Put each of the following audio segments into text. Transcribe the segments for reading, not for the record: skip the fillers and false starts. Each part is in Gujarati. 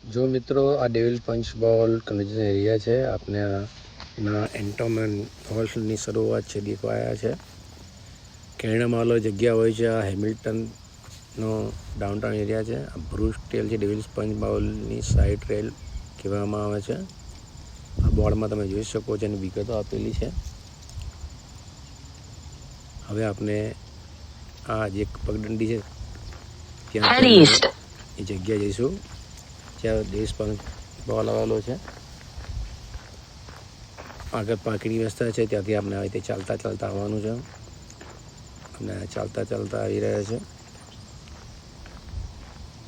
જો મિત્રો આ ડેવિલ પંચ બોલ કન્વેન્શન એરિયા છે આપણે ના એન્ટોમેન્ટ હોલ્સની શરૂઆત છે દેખવાયા છે કેરળમાં જગ્યા હોય છે આ હેમિલ્ટનનો ડાઉનટાઉન એરિયા છે આ બ્રુસ ટેલ છે ડેવિલ પંચ બોલની સાઇડ રેલ કહેવામાં આવે છે આ બોર્ડમાં તમે જોઈ શકો છો એની વિગતો આપેલી છે હવે આપણે આ જે પગદંડી છે ત્યાં એ જગ્યા જઈશું જ્યાં દેશ પંચ બોલ આવેલો છે આગળ પાર્કિંગની વ્યવસ્થા છે ત્યાંથી આપણે આવી રીતે ચાલતા આવવાનું છે અને ચાલતા આવી રહ્યા છે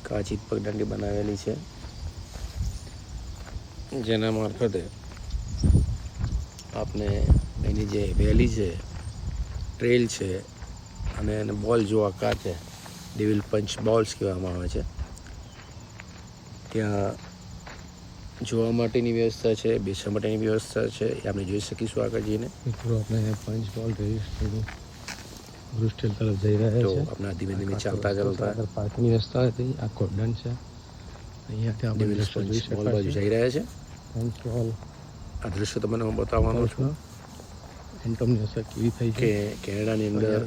કાચી પગદંડી બનાવેલી છે જેના મારફતે આપણે એની જે વેલી છે ટ્રેલ છે અને એને બોલ જો આકાર છે ડેવિલ પંચ બોલ્સ કહેવામાં આવે છે ત્યાં જોવા માટેની વ્યવસ્થા છે બેસવા માટેની વ્યવસ્થા છે એ આપણે જોઈ શકીશું આગળ જઈને મિત્રો આપણે પંચ બોલ બ્રુસ્ટેલ તરફ જઈ રહ્યા તો છે આપણા ધીમે ધીમે ચાલતા પાર્કની વ્યવસ્થા હતી આ કોર્ડન છે અહીંયાથી આપણે ડેવિલ દ્રશ્ય જોઈ પંચ બોલ શકાય બાજુ છે જઈ રહ્યા છે પંચ બોલ આ દૃશ્ય તમને હું બતાવવાનો છું એન્ટમની અસર કેવી થઈ છે કે કેનેડાની અંદર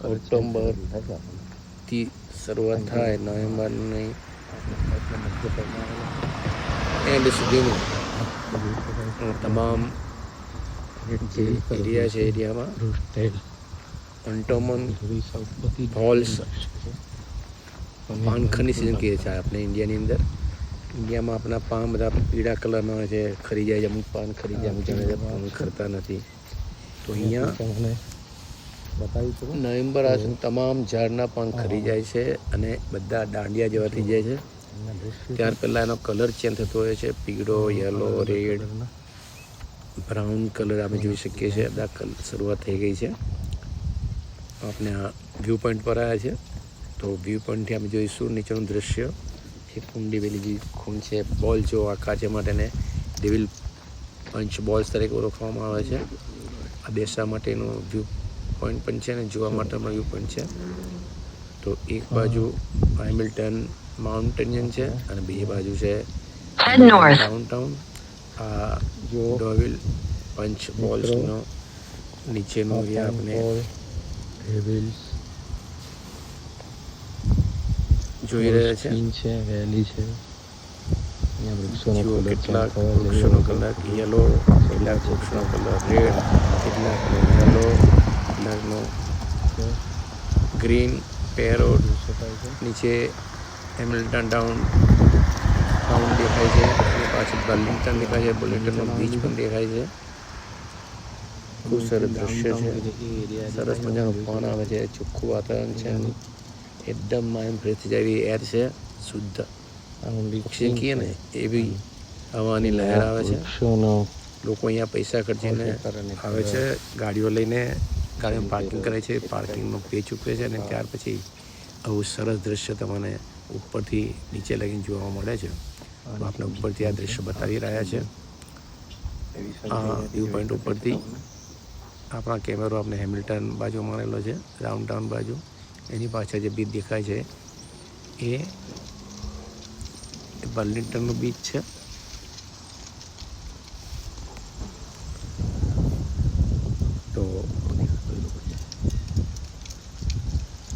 ઓક્ટોબરથી શરૂઆત થાય નવેમ્બરની એન્ડ સુધીનું તમામ જે એરિયા છે એરિયામાં અંટોમન ફોલ્સ પાનખરની સિઝન કહીએ છીએ આપણે ઇન્ડિયાની અંદર ઇન્ડિયામાં આપણા પાન બધા પીળા કલરમાં હોય છે ખરી જાય છે અમુક પાન ખરી જાય અમુક જણા પાન ખરતા નથી તો અહીંયા નવેમ્બર આ તમામ ઝાડના પાન ખરી જાય છે અને બધા દાંડિયા જેવા થઈ જાય છે ત્યાર પહેલાં એનો કલર ચેન્જ થતો હોય છે પીળો યલો રેડ બ્રાઉન કલર આપણે જોઈ શકીએ છીએ બધા કલર શરૂઆત થઈ ગઈ છે આપણે આ વ્યૂ પોઈન્ટ પર આવ્યા છે તો વ્યૂ પોઈન્ટથી આપણે જોઈશું નીચેનું દ્રશ્ય એ કુંડી પેલી જે ખૂણ છે બોલ જો આકાર છે માટેને ડેવિલ પંચ બોલ્સ તરીકે ઓળખવામાં આવે છે આ બેસવા માટેનું વ્યૂ પોઈન્ટ પણ છે અને જોવા માટેનો વ્યૂ પોઈન્ટ છે તો એક બાજુ હેમિલ્ટન માઉન્ટેનિયન છે અને બીજી બાજુ છે ડાઉનટાઉન આ ડેવિલ પંચ બોલ્સનો નીચેનો એરિયા આપણે જોઈ રહ્યા છે વેલી છે કેટલાક વૃક્ષોનો કલર યલો કેટલાક વૃક્ષોનો કલર રેડ કેટલાક યલો કેટલાકનો ગ્રીન પેરોડ નીચે હેમિલ્ટન ટાઉન દેખાય છે અને પાછળ બર્લિંગ્ટન દેખાય છે બર્લિંગ્ટનનો બીચ પણ દેખાય છે ખૂબ સરસ દૃશ્ય છે સરસ મજાનું પવન આવે છે ચોખ્ખું વાતાવરણ છે એકદમ માઇન્ડ ફ્રેશ થઈ જાય એવી એર છે શુદ્ધ ઓક્સિજન કહીએ ને એવી હવાની લહેર આવે છે લોકો અહીંયા પૈસા ખર્ચીને આવે છે ગાડીઓ લઈને ગાડીમાં પાર્કિંગ કરે છે પાર્કિંગનો પે ચૂકવે છે અને ત્યાર પછી આવું સરસ દૃશ્ય તમને ઉપરથી નીચે લગીને જોવા મળે છે આપણે ઉપરથી આ દૃશ્ય બતાવી રહ્યા છે આ વ્યૂ પોઈન્ટ ઉપરથી આપણા કેમેરો આપણે હેમિલ્ટન બાજુ મારેલો છે ડાઉનટાઉન બાજુ એની પાછળ જે બીચ દેખાય છે એ બર્લિંગ્ટનનું બીચ છે તો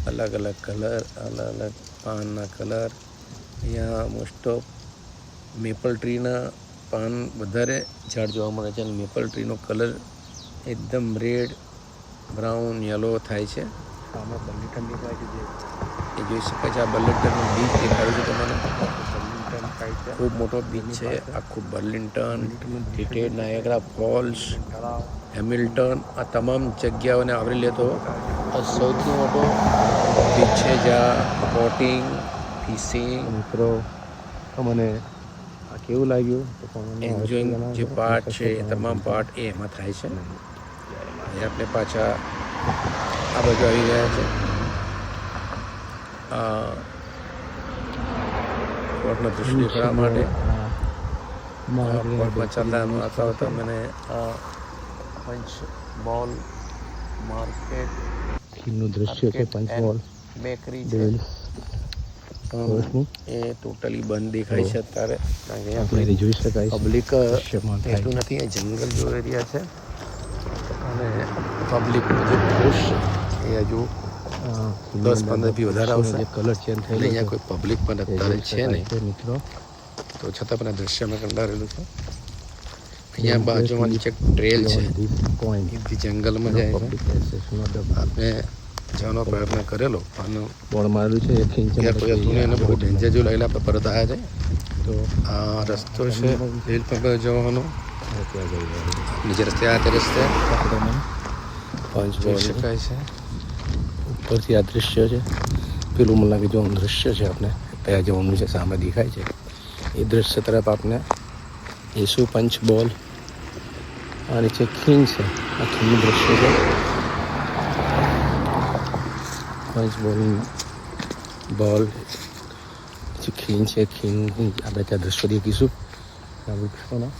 અલગ અલગ કલર અલગ પાનના કલર અહીંયા મોસ્ટ ઓફ મેપલ ટ્રીના પાન વધારે ઝાડ જોવા મળે છે અને મેપલ ટ્રીનો કલર એકદમ રેડ બ્રાઉન યલો થાય છે સામે બર્લિંગ્ટન દેખાય છે એ જોઈ શકાય છે આ બર્લિંગ્ટનનું બીચ દેખાયું છે તમને ખૂબ મોટો બીચ છે આખું બર્લિંગ્ટન હિટેડ નાયગ્રા ફોલ્સ હેમિલ્ટન આ તમામ જગ્યાઓને આવરી લેતો આ સૌથી મોટો બીચ છે જ્યાં બોટિંગ ફિશિંગ મિત્રો મને આ કેવું લાગ્યું એન્જોઈંગ જે પાર્ટ છે એ તમામ પાર્ટ એ એમાં થાય છે હવે આપણે પાછા આ બાજુ આવી ગયા છે કોર્ટના દૃશ્ય દેખાડવા માટે કોર્ટમાં ચાલતા આવતા મને આ પંચ બોલ માર્કેટ નું દૃશ્ય છે પંચ બોલ બેકરી છે રોશની એ ટોટલી બંધ દેખાય છે અત્યારે, કારણ કે આપણે અહીંયા જોઈ શકાય છે પબ્લિક દૃશ્યમાન થાય એટલું નથી. એ જંગલ જેવો એરિયા છે અને પબ્લિક જે ખુશ છે એ હજુ 10-15 બી વધારે આવશે. જે કલર ચેન્જ એટલે થયેલો અહીંયા કોઈ પબ્લિક પણ અત્યારે છે નહીં, છે મિત્રો. તો છતાં પણ આ દ્રશ્ય મેં કંડારેલું છે. અહીંયા બાજુમાં નીચે ટ્રેલ છે, એ જંગલમાં જાય છે. આપણે જવાનો પ્રયત્ન કરેલો પણ બોર્ડ મારેલું છે એ ત્યાં કોઈ હતું નહીં, એને બહુ ડેન્જર જેવું લાગેલા. આપણે પરત આવ્યા છે. તો આ રસ્તો છે રેલ પંપ જવાનો. ત્યાં જઈ રહ્યા નીચે રસ્તે આ તે રસ્તે પંચ જોઈ શકાય છે. ઉપરથી આ દૃશ્ય છે. પેલું મને લાગે જો દૃશ્ય છે આપણે ત્યાં જવાનું છે, સામે દેખાય છે એ દૃશ્ય તરફ આપણે યેસુ પંચ બોલ આ નીચે ખીણ છે, આ ખીણનું દૃશ્ય છે. પંચ બોલ જે ખીણ છે, ખીણની આપણે ત્યાં દૃશ્ય દેખીશું. આ વૃક્ષોના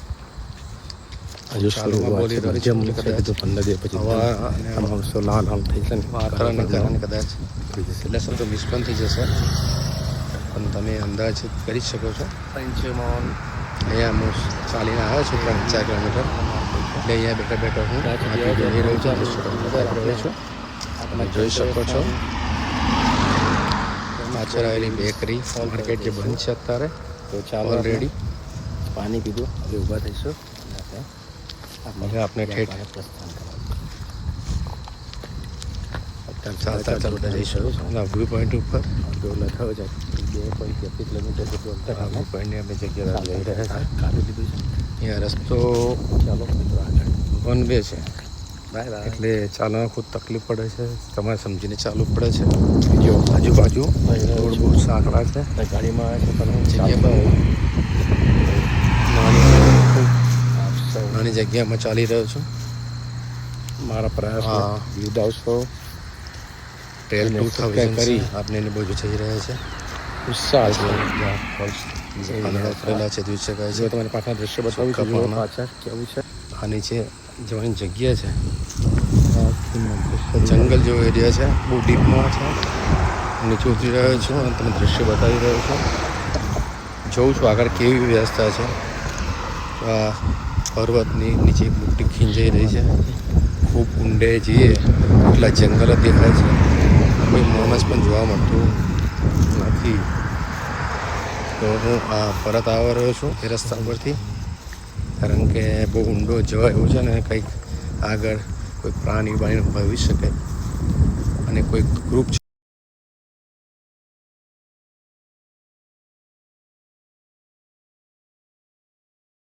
હજુ શરૂઆત છે, મધ્યમ છે, તો 15 દિવસ પછી આ માણસો લાલ લાલ થઈ છે ને વાતાવરણને કારણે કદાચ એટલે શબ્દો મિસ પણ થઈ જશે, પણ તમે અંદાજ કરી શકો છો. પંચમોલ અહીંયા હું ચાલીને આવ્યો છું 3-4 કિલોમીટર. એટલે અહીંયા બેઠા બેઠા હું જોઈ રહ્યો છું, રહ્યો છું. તમે જોઈ શકો છો પાછળ આવેલી બેકરી માર્કેટ જે બંધ છે અત્યારે, તો ચાલો ઓલરેડી. પાણી પીધું હવે ઊભા થઈશું. હવે આપણે ઠેઠ ચાલતા ચાલતા જઈશું વ્યૂ પોઈન્ટ ઉપર. લખાવો છે 2.33 કિલોમીટર જેટલું અંતર આ વ્યૂ પોઈન્ટની આપણે જગ્યા લઈ રહ્યા છે. કાઢી દીધું છે. અહીંયા રસ્તો ચાલો મિત્રો આગળ. 1 way છે, બાય બાય. એટલે ચાલવામાં ખૂબ તકલીફ પડે છે. તમારે સમજીને ચાલવું પડે છે. જો આજુબાજુ રોડ બહુ સાંકડા છે. ગાડીમાં આવે છે પણ જગ્યા નાની જગ્યામાં ચાલી રહ્યો છું. મારા પ્રયાસ હા. વ્યૂ આવશો ટ્રેલ અને 2000 કરી. કરી આપણે એની બાજુ જઈ રહ્યા છે. ઉત્સાહ છે. કરેલા છે જોઈ શકાય જો છે. તમારે પાછા દ્રશ્ય બતાવું છું. કપાળના. પાછા કેવું છે આ નીચે જવાની જગ્યા છે, આ ખીણનું દૃશ્ય. જંગલ જેવો એરિયા છે, બહુ ડીપમાં છે. નીચે ઉતરી રહ્યો છું અને તમે દ્રશ્ય બતાવી રહ્યો છું. જોઉં છું આગળ કેવી વ્યવસ્થા છે. આ પર્વતની નીચે એક મોટી ખીણ જઈ રહી છે. ખૂબ ઊંડે જઈએ એટલા જંગલ જ દેખાય છે, કોઈ માણસ પણ જોવા મળતું નથી. તો હું આ પરત આવી રહ્યો છું એ રસ્તા પરથી, કારણ કે બહુ ઊંડો જવાય એવું છે ને, કંઈક આગળ કોઈ પ્રાણી બાણીનું ભવિષ્ય શકે અને કોઈ ગ્રુપ